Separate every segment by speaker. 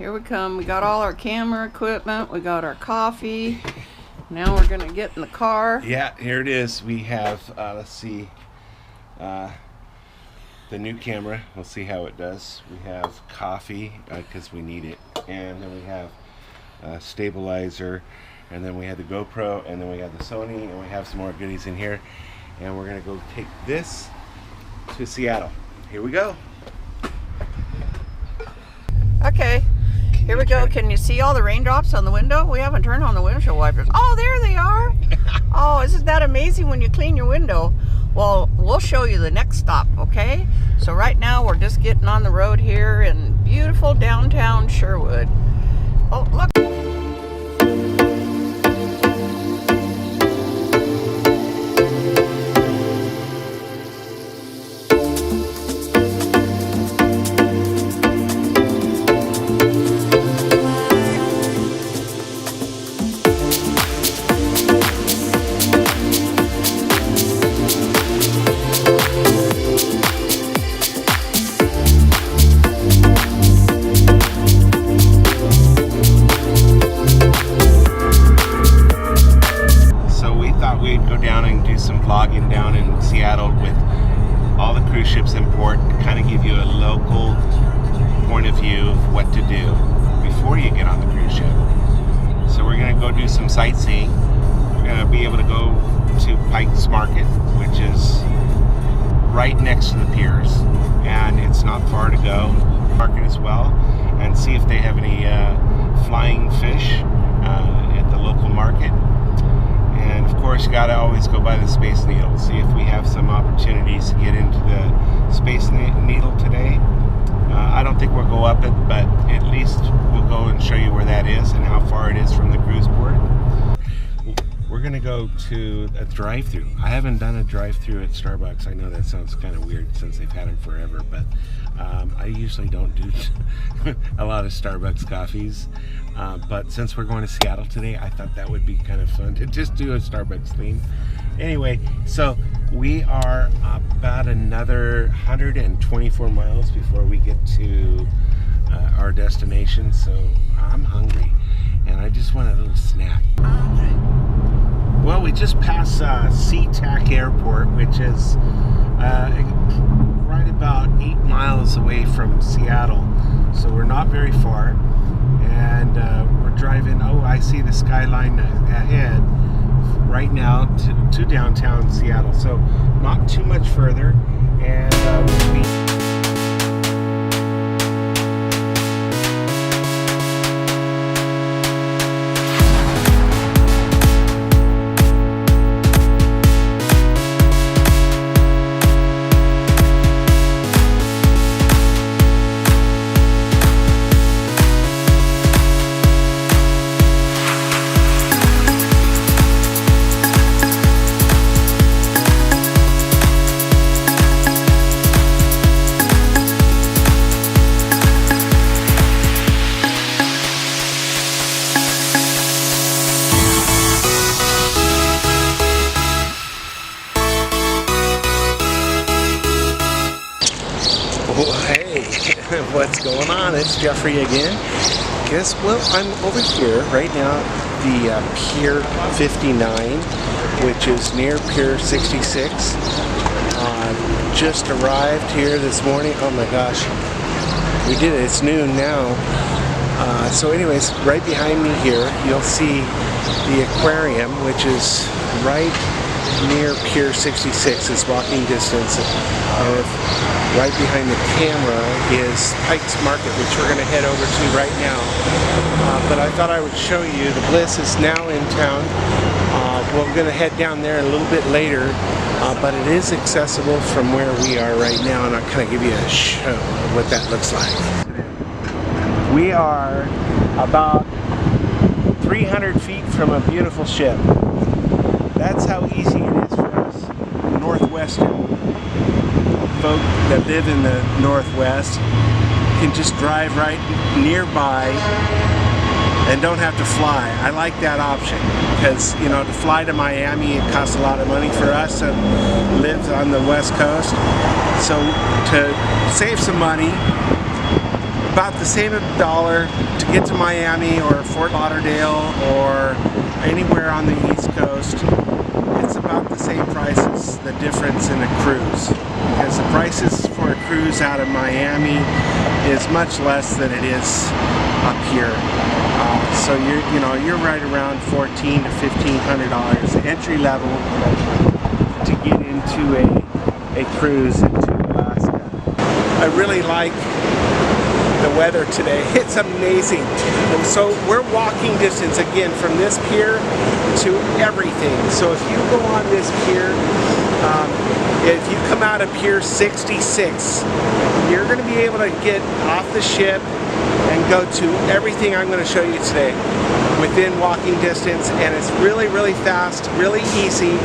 Speaker 1: here we come. We got all our camera equipment. We got our coffee. Now we're gonna get in the car.
Speaker 2: Yeah, here it is. We have, let's see, the new camera. We'll see how it does. We have coffee, because we need it. And then we have a stabilizer. And then we have the GoPro. And then we have the Sony. And we have some more goodies in here. And we're gonna go take this to Seattle. Here we go.
Speaker 1: Okay. Here we go. Can you see all the raindrops on the window? We haven't turned on the windshield wipers. Oh, there they are. Oh, isn't that amazing when you clean your window? Well, we'll show you the next stop, okay? So right now we're just getting on the road here in beautiful downtown Sherwood. Oh, look.
Speaker 2: Vlogging down in Seattle with all the cruise ships in port to kind of give you a local point of view of what to do before you get on the cruise ship. So we're going to go do some sightseeing. We're going to be able to go to Pikes Market, which is right next to the piers, and it's not far to go. Market as well, and see if they have any flying fish at the local market. And of course, you gotta always go by the Space Needle. See if we have some opportunities to get into the Space Needle today. I don't think we'll go up it, but at least we'll go and show you where that is and how far it is from the cruise port. We're gonna go to a drive-thru. I haven't done a drive-thru at Starbucks. I know that sounds kind of weird since they've had them forever, but I usually don't do a lot of Starbucks coffees. But since we're going to Seattle today, I thought that would be kind of fun to just do a Starbucks theme. Anyway, so we are about another 124 miles before we get to our destination. So I'm hungry and I just want a little snack. Well, we just passed SeaTac Airport, which is right about 8 miles away from Seattle. So we're not very far. And we're driving, oh, I see the skyline ahead right now to downtown Seattle. So not too much further. And hey, what's going on? It's Jeffrey again. Guess what? I'm over here right now, the Pier 59, which is near Pier 66. Just arrived here this morning. Oh my gosh, we did it. It's noon now. So anyways, right behind me here, you'll see the Aquarium, which is right near Pier 66. It's walking distance. Right behind the camera is Pikes Market, which we're going to head over to right now. But I thought I would show you, the Bliss is now in town. We're going to head down there a little bit later, but it is accessible from where we are right now, and I'll kind of give you a show of what that looks like. We are about 300 feet from a beautiful ship. That's how easy it is for us Northwestern folk that live in the Northwest. Can just drive right nearby and don't have to fly. I like that option because, you know, to fly to Miami, it costs a lot of money for us that live on the West Coast. So to save some money,
Speaker 3: about the same dollar to get to Miami or Fort Lauderdale or anywhere on the East Coast. It's about the same prices, the difference in a cruise. Because the prices for a cruise out of Miami is much less than it is up here. So you're right around $1,400 to $1,500 entry level to get into a cruise into Alaska. I really like the weather today. It's amazing. And so we're walking distance again from this pier to everything. So if you go on this pier, if you come out of Pier 66, you're going to be able to get off the ship and go to everything I'm going to show you today within walking distance, and it's really, really fast, really easy,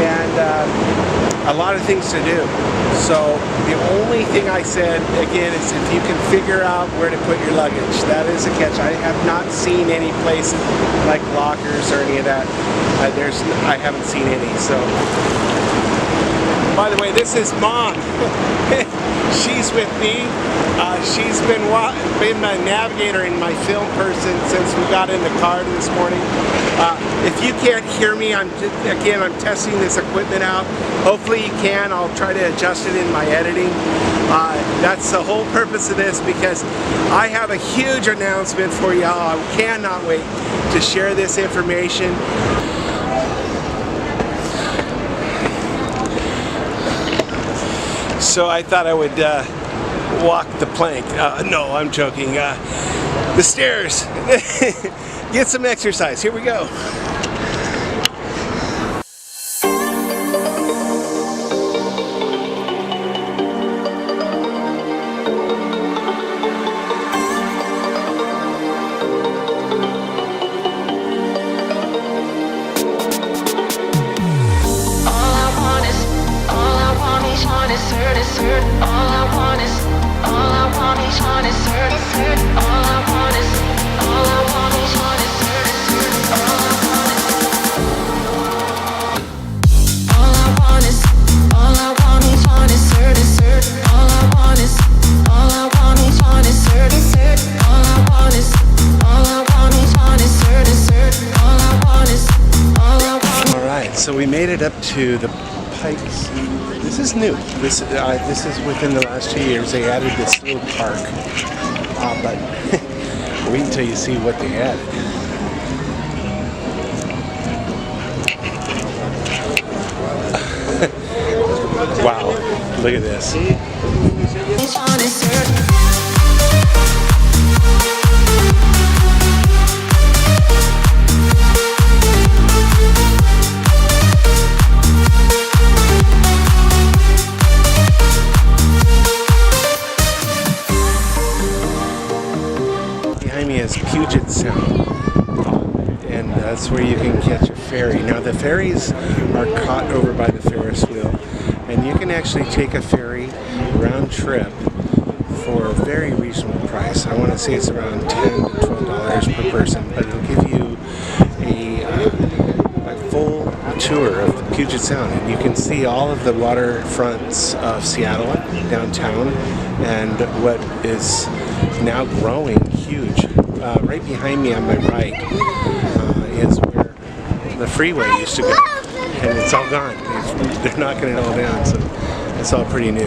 Speaker 3: and a lot of things to do. So the only thing I said again is if you can figure out where to put your luggage. That is a catch. I have not seen any place like lockers or any of that. I haven't seen any. So by the way, this is Mom. She's with me. She's been my navigator and my film person since we got in the car this morning. If you can't hear me, I'm testing this equipment out. Hopefully you can. I'll try to adjust it in my editing. That's the whole purpose of this, because I have a huge announcement for y'all. I cannot wait to share this information. So I thought I would walk the plank. No, I'm joking. The stairs. Get some exercise. Here we go. So we made it up to the Pikes. This is new. This is within the last 2 years. They added this little park. But wait until you see what they added. Wow, look at this. Puget Sound, and that's where you can catch a ferry. Now the ferries are caught over by the Ferris wheel, and you can actually take a ferry round trip for a very reasonable price. I want to say it's around $10 to $12 per person, but it'll give you a full tour of the Puget Sound, and you can see all of the waterfronts of Seattle downtown, and what is now growing huge. Right behind me on my right is where the freeway used to go, and it's all gone. They're knocking it all down, so it's all pretty new.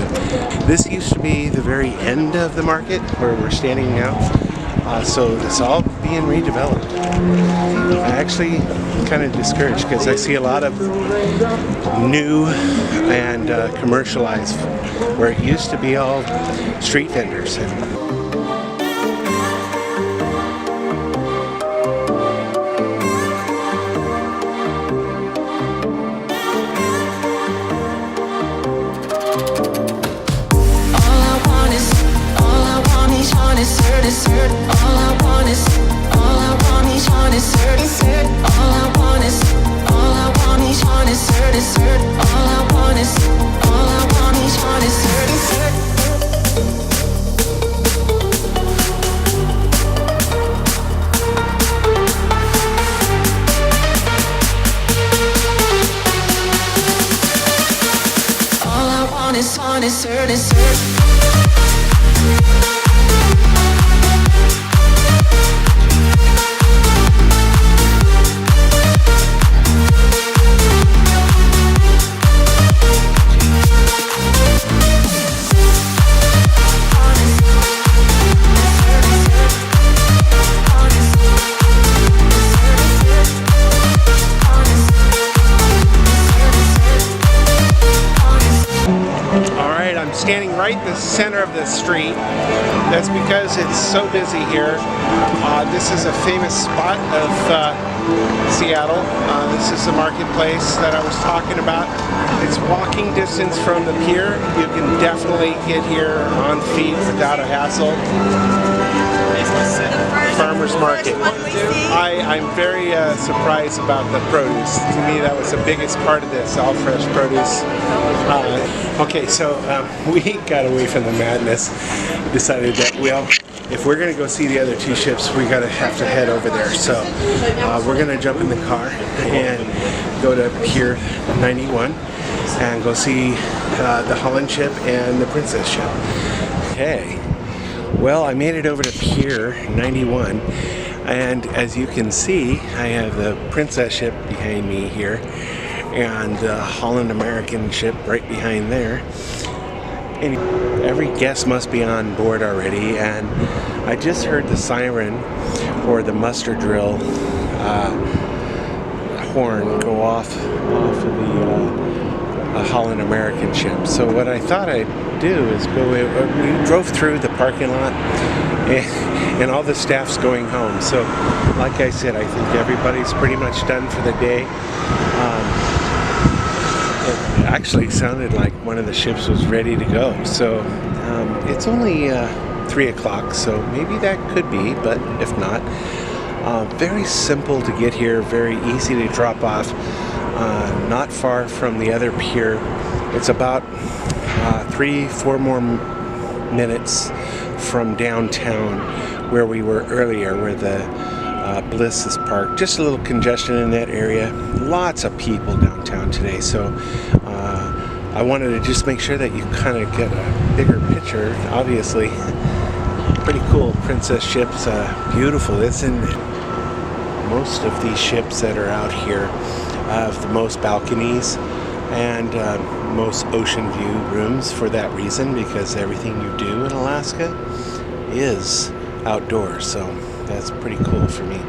Speaker 3: This used to be the very end of the market where we're standing now, so it's all being redeveloped. I'm actually kind of discouraged because I see a lot of new and commercialized where it used to be all street vendors.
Speaker 4: Dessert.
Speaker 3: the center of the street. That's because it's so busy here. This is a famous spot of Seattle. This is the marketplace that I was talking about. It's walking distance from the pier. You can definitely get here on feet without a hassle. Farmers market. I'm very surprised about the produce. To me, that was the biggest part of this, all fresh produce. Okay, so we got away from the madness. Decided that, well, if we're going to go see the other two ships, we have to head over there. So we're going to jump in the car and go to Pier 91 and go see the Holland ship and the Princess ship. Okay. Well, I made it over to Pier 91, and as you can see, I have the Princess ship behind me here, and the Holland American ship right behind there. And every guest must be on board already, and I just heard the siren, or the muster drill horn go off of the Holland American ship. So what I thought I'd do is we drove through the parking lot and all the staff's going home. So like I said, I think everybody's pretty much done for the day. It actually sounded like one of the ships was ready to go. So it's only 3 o'clock, so maybe that could be, but if not, very simple to get here, very easy to drop off. Not far from the other pier. It's about 3-4 more minutes from downtown where we were earlier, where the Bliss is parked. Just a little congestion in that area. Lots of people downtown today, so I wanted to just make sure that you kind of get a bigger picture. Obviously, pretty cool Princess ships, beautiful, isn't it? Most of these ships that are out here have the most balconies and most ocean view rooms for that reason, because everything you do in Alaska is outdoors, so that's pretty cool for me.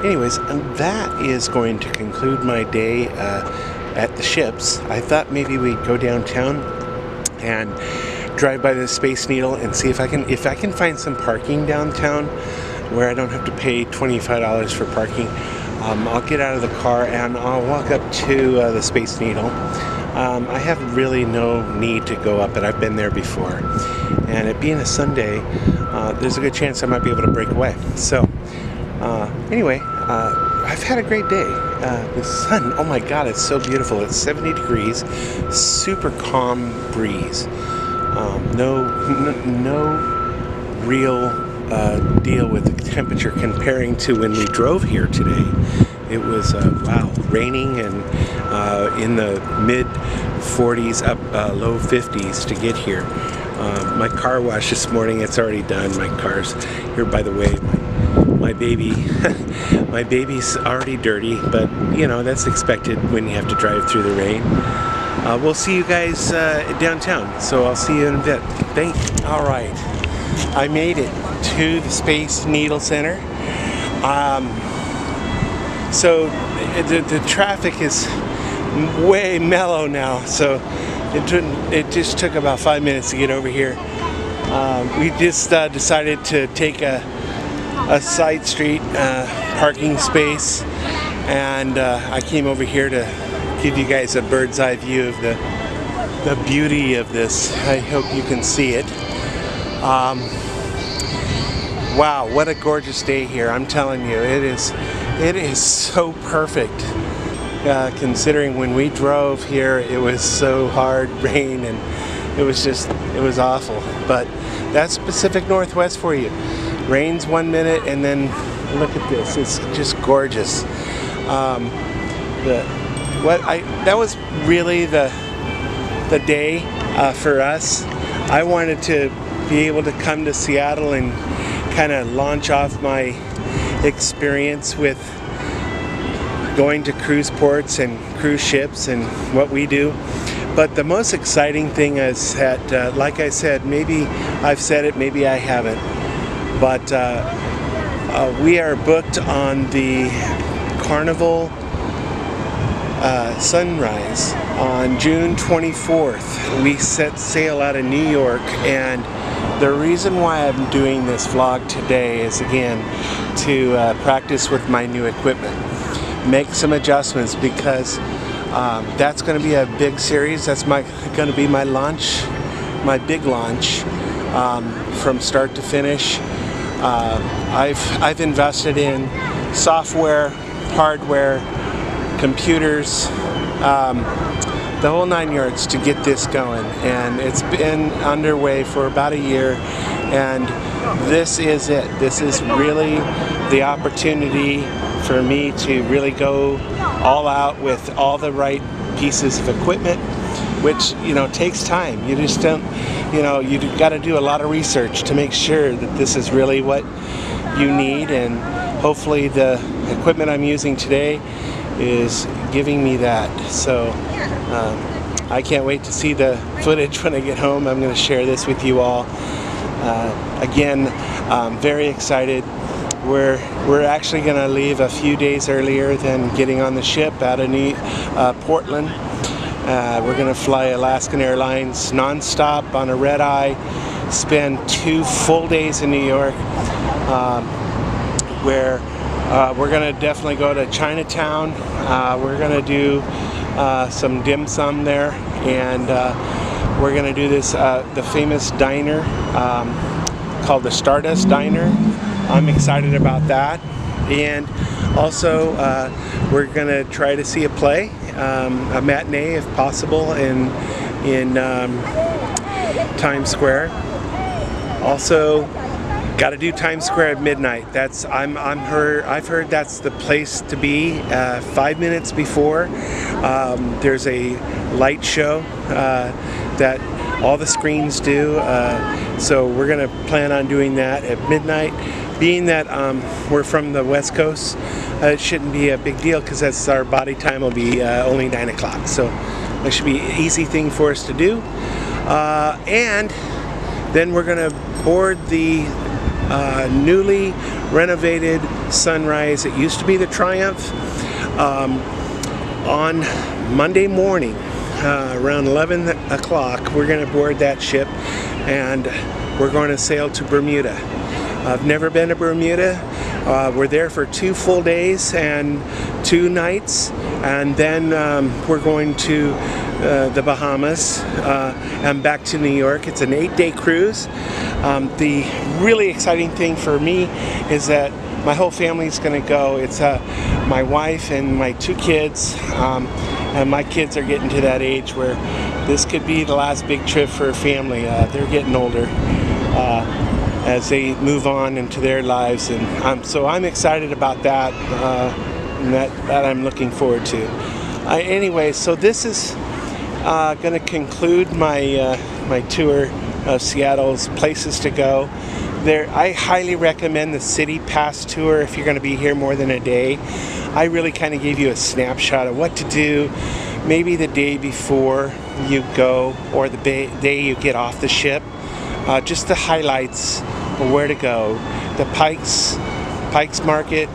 Speaker 3: Anyways, that is going to conclude my day at the ships. I thought maybe we'd go downtown and drive by the Space Needle and see if I can find some parking downtown where I don't have to pay $25 for parking. I'll get out of the car and I'll walk up to the Space Needle. I have really no need to go up it. I've been there before. And it being a Sunday, there's a good chance I might be able to break away. So, anyway, I've had a great day. The sun, oh my God, it's so beautiful. It's 70 degrees, super calm breeze. No real deal with the temperature comparing to when we drove here today. It was wow, raining and in the mid 40s up low 50s to get here. My car wash this morning, it's already done. My car's here, by the way. My baby my baby's already dirty, but you know, that's expected when you have to drive through the rain. We'll see you guys downtown, so I'll see you in a bit. All right, I made it to the Space Needle Center. So the traffic is way mellow now, so it just took about 5 minutes to get over here. We just decided to take a side street parking space, and I came over here to give you guys a bird's eye view of the beauty of this. I hope you can see it. Wow, what a gorgeous day here. I'm telling you, it is so perfect. Considering when we drove here, it was so hard, rain, and it was awful. But that's Pacific Northwest for you. Rains 1 minute, and then look at this. It's just gorgeous. That was really the day for us. I wanted to be able to come to Seattle and kind of launch off my experience with going to cruise ports and cruise ships and what we do. But the most exciting thing is that, like I said, maybe I've said it, maybe I haven't, but we are booked on the Carnival sunrise on June 24th. We set sail out of New York, and the reason why I'm doing this vlog today is again to practice with my new equipment, make some adjustments, because that's going to be a big series. That's going to be my launch, my big launch, from start to finish. I've invested in software, hardware, computers, the whole 9 yards to get this going, and it's been underway for about a year, and this is it. This is really the opportunity for me to really go all out with all the right pieces of equipment, which, you know, takes time. You just don't, you know, you got to do a lot of research to make sure that this is really what you need, and hopefully the equipment I'm using today is giving me that. So I can't wait to see the footage when I get home. I'm going to share this with you all. Again, I'm very excited. We're actually going to leave a few days earlier than getting on the ship out of Portland. We're going to fly Alaskan Airlines non-stop on a red-eye, spend 2 full days in New York, where we're going to definitely go to Chinatown. We're going to do some dim sum there, and we're going to do this, the famous diner called the Stardust Diner. I'm excited about that. And also we're going to try to see a play, a matinee if possible, in Times Square. Also got to do Times Square at midnight. I've heard that's the place to be. 5 minutes before, there's a light show that all the screens do. So we're going to plan on doing that at midnight. Being that we're from the West Coast, it shouldn't be a big deal, because that's our body time will be only 9 o'clock. So that should be an easy thing for us to do. And then we're going to board the newly renovated Sunrise. It used to be the Triumph. On Monday morning, around 11 o'clock, we're going to board that ship, and we're going to sail to Bermuda. I've never been to Bermuda. We're there for 2 full days and 2 nights, and then we're going to the Bahamas and back to New York. It's an 8-day cruise. The really exciting thing for me is that my whole family's going to go. It's my wife and my 2 kids, and my kids are getting to that age where this could be the last big trip for a family. They're getting older as they move on into their lives, and so I'm excited about that, and that I'm looking forward to. Anyway, so this is going to conclude my my tour of Seattle's places to go. I highly recommend the City Pass tour if you're going to be here more than a day. I really kind of gave you a snapshot of what to do, maybe the day before you go or the day you get off the ship. Just the highlights of where to go. The Pikes Market,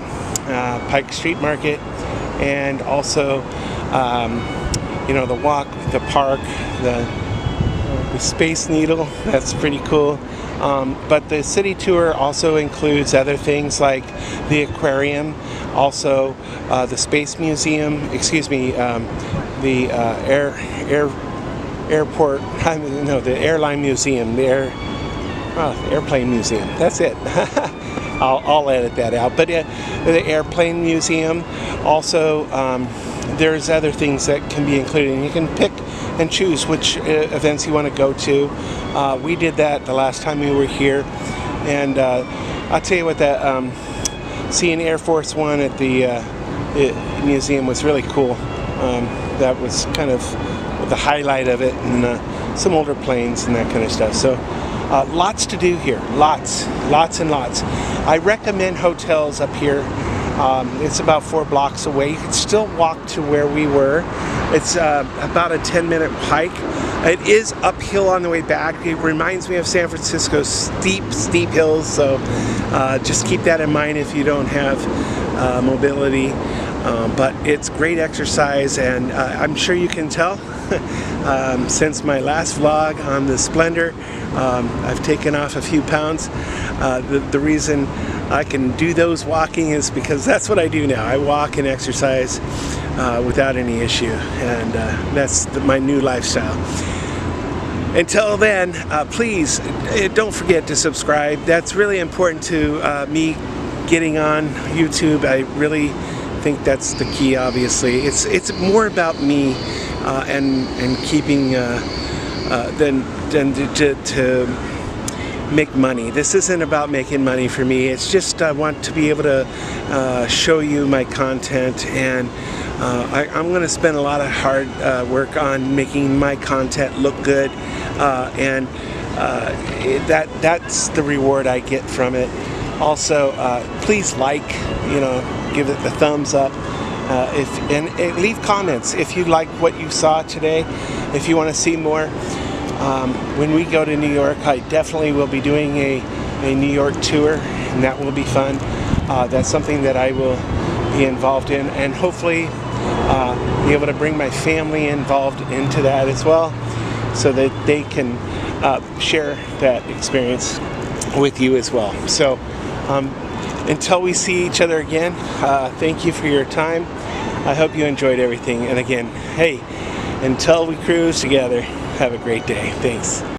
Speaker 3: Pike Street Market, and also you know, the walk, the park, the Space Needle. That's pretty cool. But the city tour also includes other things like the Aquarium, also the Space Museum, excuse me, the airport, the Airline Museum, the Airplane Museum. That's it. I'll edit that out. But the Airplane Museum, also there's other things that can be included, and you can pick and choose which events you want to go to. We did that the last time we were here, and I'll tell you what, that seeing Air Force One at the museum was really cool. That was kind of the highlight of it, and some older planes and that kind of stuff. So lots to do here, lots and lots. I recommend hotels up here. It's about 4 blocks away. You can still walk to where we were. It's about a 10-minute hike. It is uphill on the way back. It reminds me of San Francisco's steep hills, so just keep that in mind if you don't have mobility. but it's great exercise, and I'm sure you can tell since my last vlog on the Splendor, I've taken off a few pounds. The reason I can do those walking is because that's what I do now. I walk and exercise without any issue, and that's my new lifestyle. Until then, please don't forget to subscribe. That's really important to me getting on YouTube. I really think that's the key. Obviously, it's more about me and keeping than to make money. This isn't about making money for me. It's just I want to be able to show you my content, and I'm going to spend a lot of hard work on making my content look good, and that's the reward I get from it. Also, please give it the thumbs up, and leave comments if you like what you saw today, if you want to see more. When we go to New York, I definitely will be doing a New York tour, and that will be fun. That's something that I will be involved in, and hopefully be able to bring my family involved into that as well, so that they can share that experience with you as well. So until we see each other again, thank you for your time. I hope you enjoyed everything, and again, hey, until we cruise together, have a great day. Thanks.